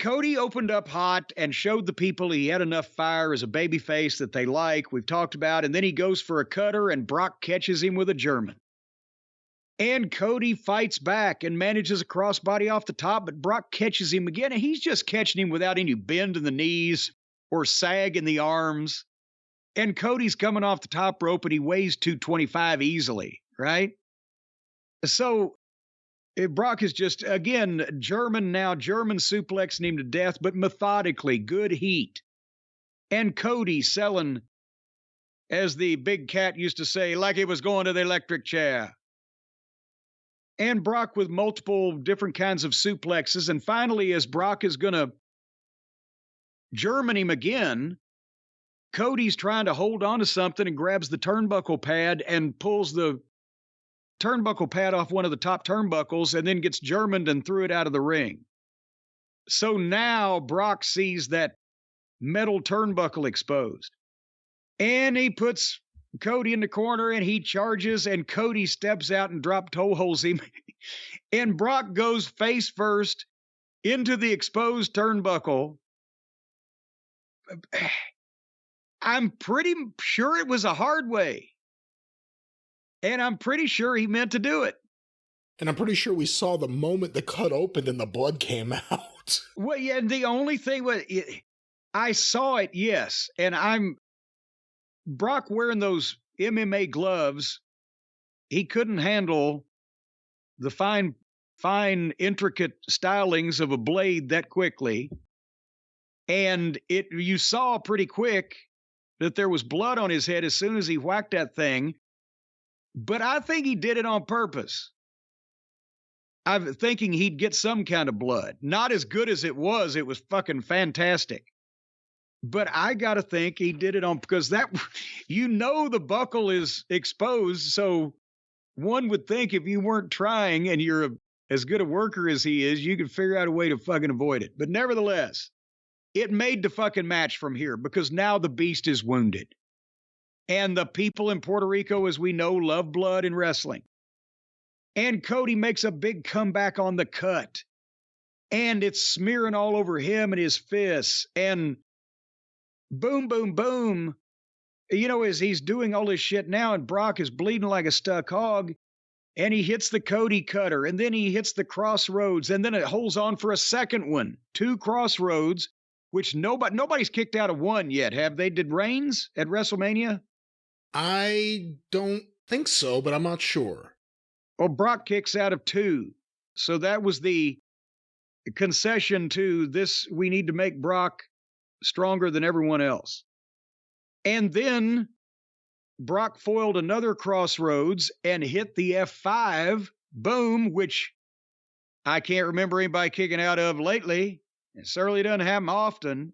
Cody opened up hot and showed the people he had enough fire as a babyface that they like. We've talked about. And then he goes for a cutter and Brock catches him with a German. And Cody fights back and manages a crossbody off the top, but Brock catches him again. And he's just catching him without any bend in the knees or sag in the arms. And Cody's coming off the top rope and he weighs 225 easily, right? So Brock is just, again, German suplexing him to death, but methodically, good heat. And Cody selling, as the big cat used to say, like he was going to the electric chair. And Brock with multiple different kinds of suplexes. And finally, as Brock is going to German him again, Cody's trying to hold on to something and grabs the turnbuckle pad and pulls the turnbuckle pad off one of the top turnbuckles and then gets Germaned and threw it out of the ring. So now Brock sees that metal turnbuckle exposed. And he puts Cody in the corner and he charges and Cody steps out and drop toe holds him. And Brock goes face first into the exposed turnbuckle. I'm pretty sure it was a hard way. And I'm pretty sure he meant to do it. And I'm pretty sure we saw the moment the cut opened and the blood came out. Well, yeah, and the only thing was, I saw it, yes. And Brock wearing those MMA gloves, he couldn't handle the fine, intricate stylings of a blade that quickly. And you saw pretty quick that there was blood on his head as soon as he whacked that thing. But I think he did it on purpose. I'm thinking he'd get some kind of blood. Not as good as it was. It was fucking fantastic. But I got to think he did it on, because the buckle is exposed. So one would think if you weren't trying and you're as good a worker as he is, you could figure out a way to fucking avoid it. But nevertheless, it made the fucking match from here because now the beast is wounded. And the people in Puerto Rico, as we know, love blood and wrestling. And Cody makes a big comeback on the cut. And it's smearing all over him and his fists. And boom, boom, boom. As he's doing all this shit now, and Brock is bleeding like a stuck hog. And he hits the Cody cutter. And then he hits the crossroads. And then it holds on for a second one. 2 crossroads, which nobody's kicked out of one yet, have they? Did Reigns at WrestleMania? I don't think so, but I'm not sure. Well, Brock kicks out of 2. So that was the concession to this. We need to make Brock stronger than everyone else. And then Brock foiled another crossroads and hit the F5, boom, which I can't remember anybody kicking out of lately. It certainly doesn't happen often.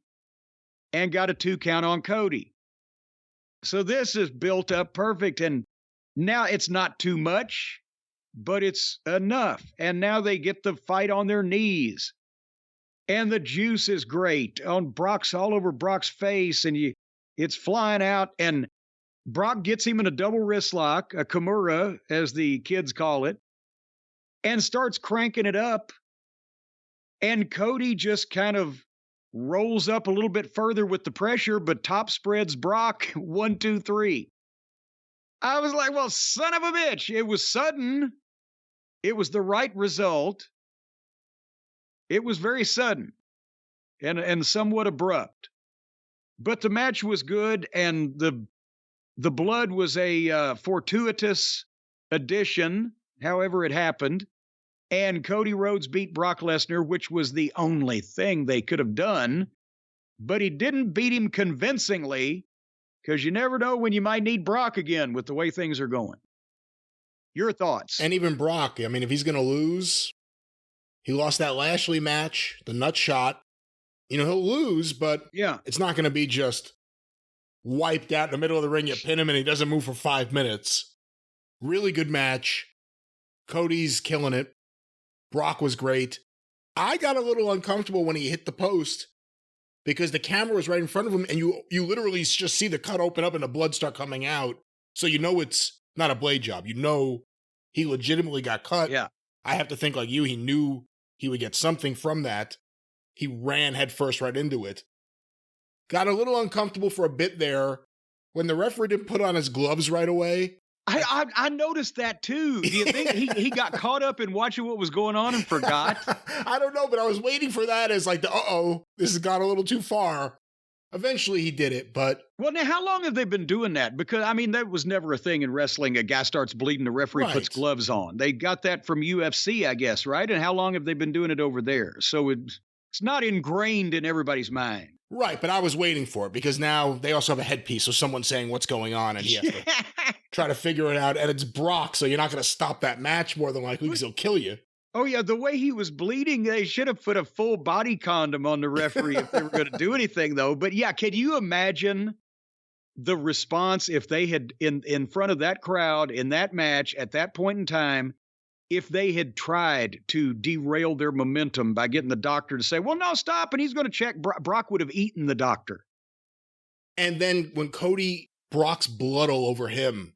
And got a 2 count on Cody. So this is built up perfect. And now it's not too much, but it's enough. And now they get the fight on their knees. And the juice is great on Brock's, all over Brock's face. And it's flying out. And Brock gets him in a double wrist lock, a Kimura, as the kids call it, and starts cranking it up. And Cody just kind of rolls up a little bit further with the pressure, but top spreads Brock 1, 2, 3. I was like, well, son of a bitch. It was sudden. It was the right result. It was very sudden and somewhat abrupt. But the match was good, and the blood was a fortuitous addition, however it happened. And Cody Rhodes beat Brock Lesnar, which was the only thing they could have done. But he didn't beat him convincingly, because you never know when you might need Brock again with the way things are going. Your thoughts? And even Brock, I mean, if he's going to lose, he lost that Lashley match, the nut shot. You know, he'll lose, but yeah, it's not going to be just wiped out in the middle of the ring. You pin him and he doesn't move for 5 minutes. Really good match. Cody's killing it. Brock was great. I got a little uncomfortable when he hit the post because the camera was right in front of him and you literally just see the cut open up and the blood start coming out. So you know it's not a blade job. You know he legitimately got cut. Yeah. I have to think like you. He knew he would get something from that. He ran headfirst right into it. Got a little uncomfortable for a bit there when the referee didn't put on his gloves right away. I noticed that too. Do you think he got caught up in watching what was going on and forgot? I don't know, but I was waiting for that as like this has gone a little too far. Eventually he did it, but... Well, now, how long have they been doing that? Because, I mean, that was never a thing in wrestling. A guy starts bleeding, the referee puts gloves on. They got that from UFC, I guess, right? And how long have they been doing it over there? So it's not ingrained in everybody's mind. Right, but I was waiting for it because now they also have a headpiece, so someone's saying what's going on, and he has to try to figure it out. And it's Brock, so you're not going to stop that match more than likely because he'll kill you. Oh, yeah, the way he was bleeding, they should have put a full body condom on the referee if they were going to do anything, though. But, yeah, can you imagine the response if they had, in front of that crowd, in that match, at that point in time, if they had tried to derail their momentum by getting the doctor to say, well, no, stop, and he's going to check, Brock would have eaten the doctor. And then when Brock's blood all over him,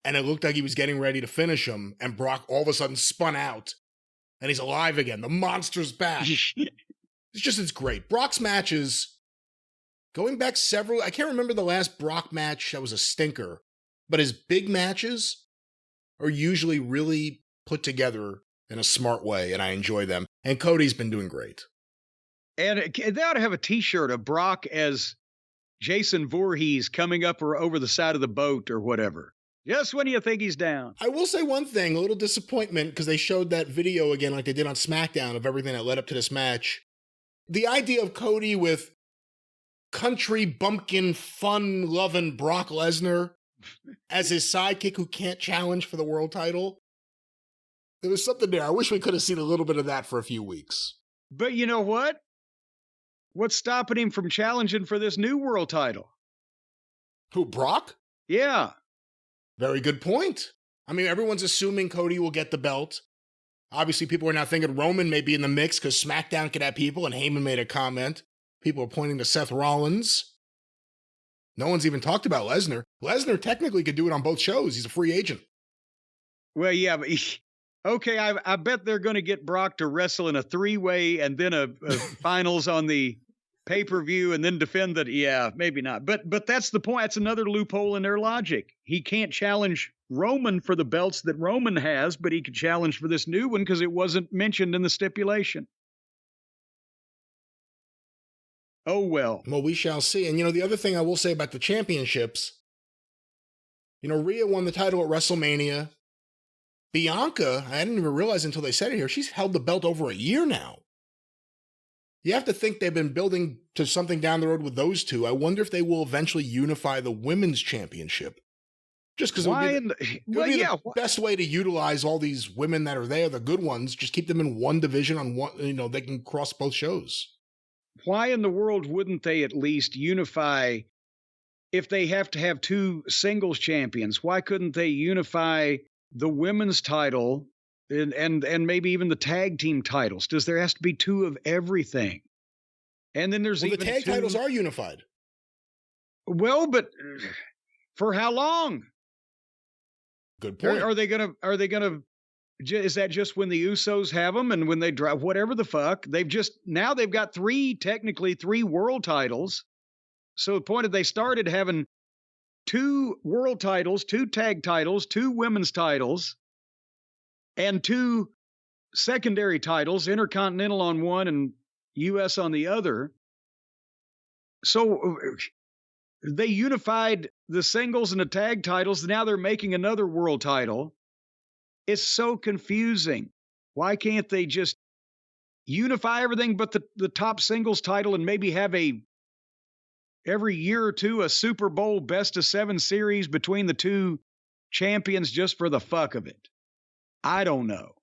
and it looked like he was getting ready to finish him, and Brock all of a sudden spun out, and he's alive again. The monster's back. It's great. Brock's matches, going back I can't remember the last Brock match that was a stinker, but his big matches are usually really put together in a smart way, and I enjoy them. And Cody's been doing great. And they ought to have a T-shirt of Brock as Jason Voorhees coming up or over the side of the boat or whatever. Just when you think he's down. I will say one thing, a little disappointment, because they showed that video again like they did on SmackDown of everything that led up to this match. The idea of Cody with country bumpkin, fun-loving Brock Lesnar as his sidekick who can't challenge for the world title. There was something there. I wish we could have seen a little bit of that for a few weeks. But you know what? What's stopping him from challenging for this new world title? Who, Brock? Yeah. Very good point. I mean, everyone's assuming Cody will get the belt. Obviously, people are now thinking Roman may be in the mix because SmackDown could have people, and Heyman made a comment. People are pointing to Seth Rollins. No one's even talked about Lesnar. Lesnar technically could do it on both shows. He's a free agent. Well, yeah, but okay, I bet they're going to get Brock to wrestle in a 3-way and then a finals on the pay-per-view and then defend that. Yeah, maybe not. But that's the point. That's another loophole in their logic. He can't challenge Roman for the belts that Roman has, but he could challenge for this new one because it wasn't mentioned in the stipulation. Oh, well. Well, we shall see. And, the other thing I will say about the championships, You know, Rhea won the title at WrestleMania. Bianca, I didn't even realize until they said it here, she's held the belt over a year now. You have to think they've been building to something down the road with those two. I wonder if they will eventually unify the women's championship. Just because it would be the best way to utilize all these women that are there, the good ones, just keep them in one division on one, they can cross both shows. Why in the world wouldn't they at least unify if they have to have two singles champions? Why couldn't they unify the women's title and maybe even the tag team titles? Does there has to be two of everything? And then there's the tag titles are unified. Well, but for how long? Good point. Are they gonna? Is that just when the Usos have them and when they drive whatever the fuck? They've got technically three world titles. So the point is they started having two world titles, two tag titles, two women's titles, and two secondary titles, Intercontinental on one and US on the other. So they unified the singles and the tag titles. Now they're making another world title. It's so confusing. Why can't they just unify everything but the top singles title and maybe have every year or two a Super Bowl best of 7 series between the two champions just for the fuck of it? I don't know.